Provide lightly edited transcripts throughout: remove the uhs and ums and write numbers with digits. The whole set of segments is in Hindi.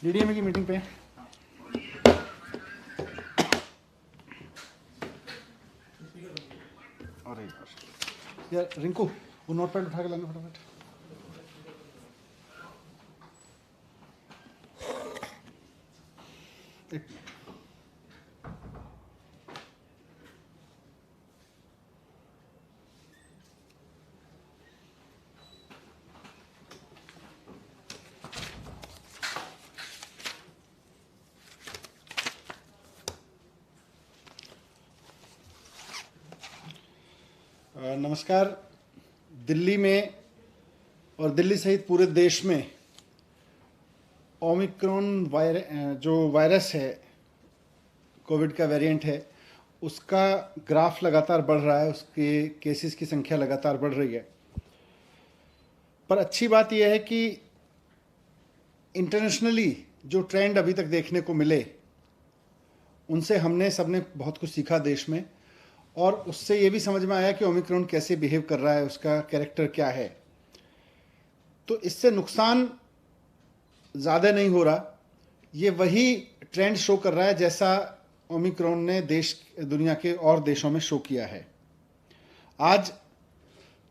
डीडीएमए की मीटिंग पे अरे यार रिंकू वो नोट पैड उठा के लाना फटाफट। एक मिनट। नमस्कार। दिल्ली में और दिल्ली सहित पूरे देश में ओमिक्रॉन जो वायरस है, कोविड का वेरिएंट है, उसका ग्राफ लगातार बढ़ रहा है, उसके केसेस की संख्या लगातार बढ़ रही है। पर अच्छी बात यह है कि इंटरनेशनली जो ट्रेंड अभी तक देखने को मिले, उनसे हमने सबने बहुत कुछ सीखा देश में, और उससे ये भी समझ में आया कि ओमिक्रॉन कैसे बिहेव कर रहा है, उसका कैरेक्टर क्या है। तो इससे नुकसान ज़्यादा नहीं हो रहा, ये वही ट्रेंड शो कर रहा है जैसा ओमिक्रॉन ने दुनिया के और देशों में शो किया है। आज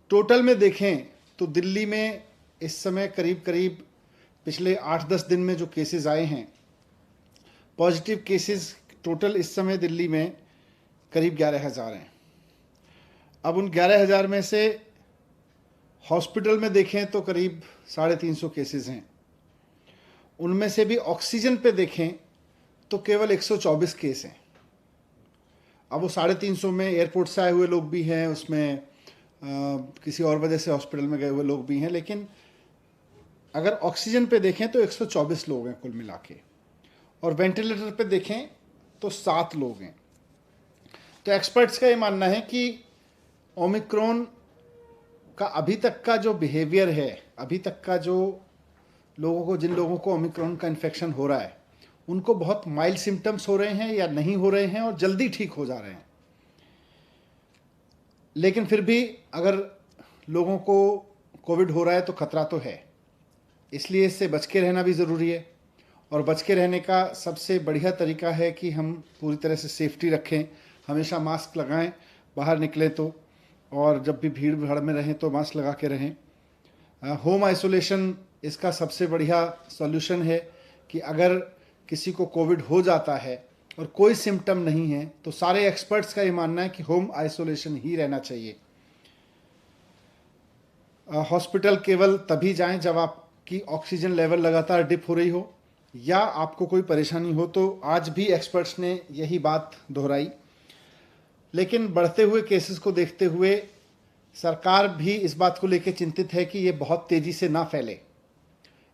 टोटल में देखें तो दिल्ली में इस समय करीब करीब पिछले 8-10 दिन में जो केसेस आए हैं, पॉजिटिव केसेस टोटल इस समय दिल्ली में करीब 11,000 हैं। अब उन 11,000 में से हॉस्पिटल में देखें तो करीब 350 केसेस हैं। उनमें से भी ऑक्सीजन पे देखें तो केवल 124 केस हैं। अब वो 350 में एयरपोर्ट से आए हुए लोग भी हैं, उसमें किसी और वजह से हॉस्पिटल में गए हुए लोग भी हैं, लेकिन अगर ऑक्सीजन पे देखें तो 124 लोग हैं कुल मिला के, और वेंटिलेटर पे देखें तो 7 लोग हैं। तो एक्सपर्ट्स का ये मानना है कि ओमिक्रॉन का अभी तक का जो बिहेवियर है, अभी तक का जो जिन लोगों को ओमिक्रॉन का इन्फेक्शन हो रहा है, उनको बहुत माइल्ड सिम्टम्स हो रहे हैं या नहीं हो रहे हैं और जल्दी ठीक हो जा रहे हैं। लेकिन फिर भी अगर लोगों को कोविड हो रहा है तो खतरा तो है, इसलिए इससे बच के रहना भी ज़रूरी है। और बच के रहने का सबसे बढ़िया तरीका है कि हम पूरी तरह से सेफ्टी रखें, हमेशा मास्क लगाएं बाहर निकले तो, और जब भी भीड़ भाड़ में रहें तो मास्क लगा के रहें। होम आइसोलेशन इसका सबसे बढ़िया सॉल्यूशन है कि अगर किसी को कोविड हो जाता है और कोई सिम्टम नहीं है तो सारे एक्सपर्ट्स का ये मानना है कि होम आइसोलेशन ही रहना चाहिए। हॉस्पिटल केवल तभी जाएं जब आपकी ऑक्सीजन लेवल लगातार डिप हो रही हो या आपको कोई परेशानी हो, तो आज भी एक्सपर्ट्स ने यही बात दोहराई। लेकिन बढ़ते हुए केसेस को देखते हुए सरकार भी इस बात को लेकर चिंतित है कि ये बहुत तेज़ी से ना फैले।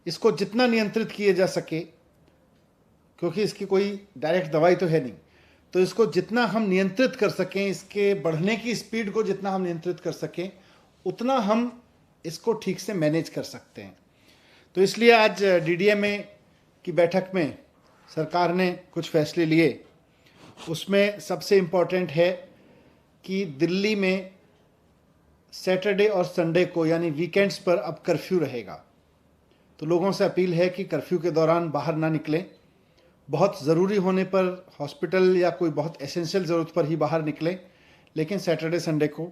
इसको जितना नियंत्रित किया जा सके, क्योंकि इसकी कोई डायरेक्ट दवाई तो है नहीं, तो इसको जितना हम नियंत्रित कर सकें, इसके बढ़ने की स्पीड को जितना हम नियंत्रित कर सकें, उतना हम इसको ठीक से मैनेज कर सकते हैं। तो इसलिए आज डीडीएमए की बैठक में सरकार ने कुछ फैसले लिए। उसमें सबसे इम्पॉर्टेंट है कि दिल्ली में सैटरडे और संडे को यानी वीकेंड्स पर अब कर्फ्यू रहेगा। तो लोगों से अपील है कि कर्फ्यू के दौरान बाहर ना निकलें। बहुत ज़रूरी होने पर हॉस्पिटल या कोई बहुत एसेंशियल ज़रूरत पर ही बाहर निकलें, लेकिन सैटरडे संडे को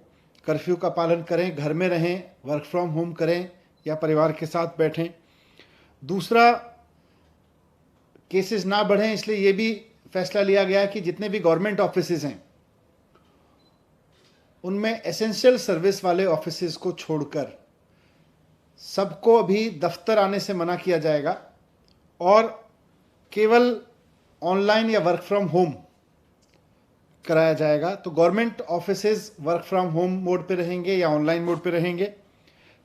कर्फ्यू का पालन करें, घर में रहें, वर्क फ्रॉम होम करें या परिवार के साथ बैठें। दूसरा, केसेस ना बढ़ें, इसलिए ये भी फैसला लिया गया कि जितने भी गवर्नमेंट ऑफिसेज हैं उनमें एसेंशियल सर्विस वाले ऑफिसेज को छोड़कर सबको अभी दफ्तर आने से मना किया जाएगा और केवल ऑनलाइन या वर्क फ्रॉम होम कराया जाएगा। तो government offices work from home mode पे रहेंगे या ऑनलाइन मोड पे रहेंगे।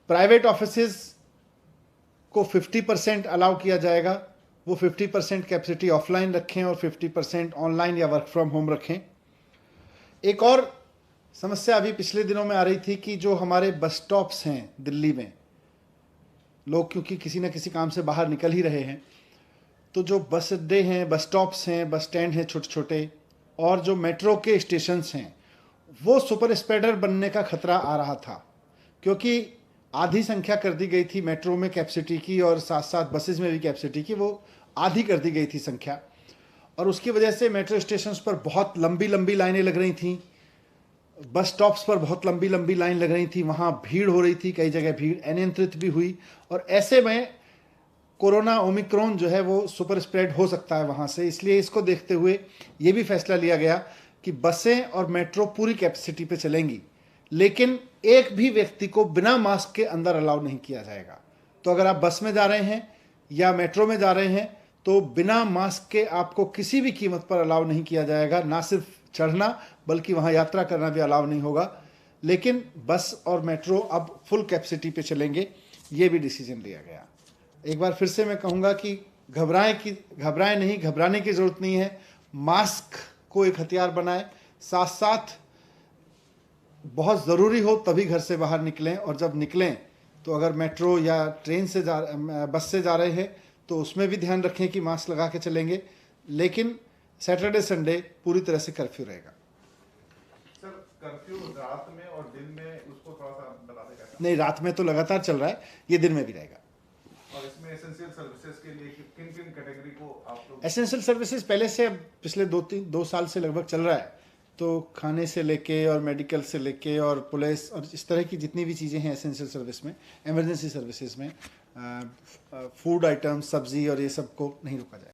प्राइवेट ऑफिसेज को 50% अलाउ किया जाएगा, वो 50% कैपेसिटी ऑफलाइन रखें और 50% ऑनलाइन या वर्क फ्रॉम होम रखें। एक और समस्या अभी पिछले दिनों में आ रही थी कि जो हमारे बस स्टॉप्स हैं दिल्ली में, लोग क्योंकि किसी न किसी काम से बाहर निकल ही रहे हैं, तो जो बस अड्डे हैं, बस स्टॉप्स हैं, बस स्टैंड हैं छोटे छोटे, और जो मेट्रो के स्टेशंस हैं, वो सुपर स्प्रेडर बनने का खतरा आ रहा था, क्योंकि आधी संख्या कर दी गई थी मेट्रो में कैपेसिटी की और साथ साथ बसेस में भी कैपेसिटी की, वो आधी कर दी गई थी संख्या। और उसकी वजह से मेट्रो स्टेशंस पर बहुत लंबी लंबी लाइनें लग रही थीं, बस स्टॉप्स पर बहुत लंबी लंबी लाइन लग रही थी, वहाँ भीड़ हो रही थी, कई जगह भीड़ अनियंत्रित भी हुई। और ऐसे में कोरोना ओमिक्रॉन जो है वो सुपर स्प्रेड हो सकता है वहाँ से। इसलिए इसको देखते हुए ये भी फैसला लिया गया कि बसें और मेट्रो पूरी कैपेसिटी पे चलेंगी, लेकिन एक भी व्यक्ति को बिना मास्क के अंदर अलाउ नहीं किया जाएगा। तो अगर आप बस में जा रहे हैं या मेट्रो में जा रहे हैं तो बिना मास्क के आपको किसी भी कीमत पर अलाउ नहीं किया जाएगा। ना सिर्फ चढ़ना बल्कि वहाँ यात्रा करना भी अलाउ नहीं होगा। लेकिन बस और मेट्रो अब फुल कैपेसिटी पे चलेंगे, ये भी डिसीजन लिया गया। एक बार फिर से मैं कहूँगा कि घबराएं नहीं, घबराने की ज़रूरत नहीं है। मास्क को एक हथियार बनाएं, साथ साथ बहुत ज़रूरी हो तभी घर से बाहर निकलें, और जब निकलें तो अगर मेट्रो या ट्रेन से बस से जा रहे हैं तो उसमें भी ध्यान रखें कि मास्क लगा के चलेंगे। लेकिन सैटरडे संडे पूरी तरह से कर्फ्यू रहेगा। सर, कर्फ्यू रात में और दिन में उसको थोड़ा सा बता देगा? नहीं, रात में तो लगातार चल रहा है, ये दिन में भी रहेगा। और इसमें एसेंशियल सर्विसेज के लिए किन किन कैटेगरी को आप लोग? एसेंशियल सर्विसेज पहले से अब पिछले 2 साल से लगभग चल रहा है। तो खाने से लेके और मेडिकल से लेके और पुलिस और इस तरह की जितनी भी चीज़ें हैं एसेंशियल सर्विस में, इमरजेंसी सर्विसेज में, फूड आइटम्स, सब्जी और ये सब को नहीं रोका जाए।